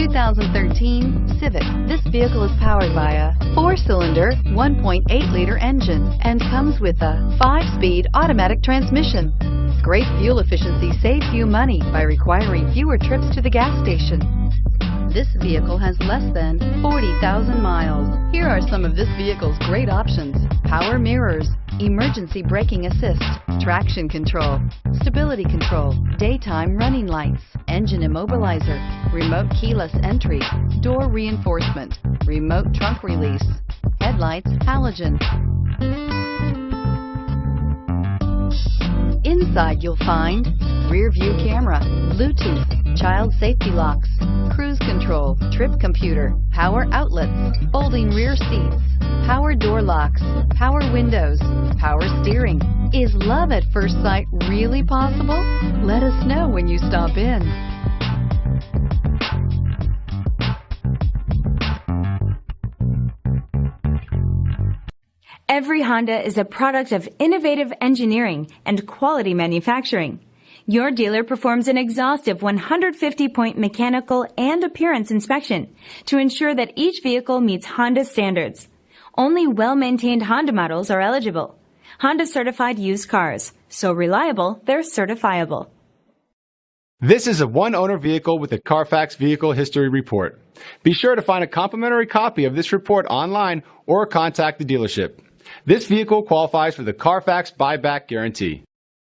2013 Civic. This vehicle is powered by a 4-cylinder, 1.8-liter engine and comes with a 5-speed automatic transmission. Great fuel efficiency saves you money by requiring fewer trips to the gas station. This vehicle has less than 40,000 miles. Here are some of this vehicle's great options: power mirrors, emergency braking assist, traction control, stability control, daytime running lights, engine immobilizer, remote keyless entry, door reinforcement, remote trunk release, headlights halogen. Inside you'll find rear view camera, Bluetooth, child safety locks, cruise control, trip computer, power outlets, folding rear seats, power door locks, power windows, power steering. Is love at first sight really possible? Let us know when you stop in. Every Honda is a product of innovative engineering and quality manufacturing. Your dealer performs an exhaustive 150-point mechanical and appearance inspection to ensure that each vehicle meets Honda standards. Only well-maintained Honda models are eligible. Honda certified used cars, so reliable they're certifiable. This is a one-owner vehicle with a CARFAX Vehicle History Report. Be sure to find a complimentary copy of this report online or contact the dealership. This vehicle qualifies for the CARFAX Buyback Guarantee.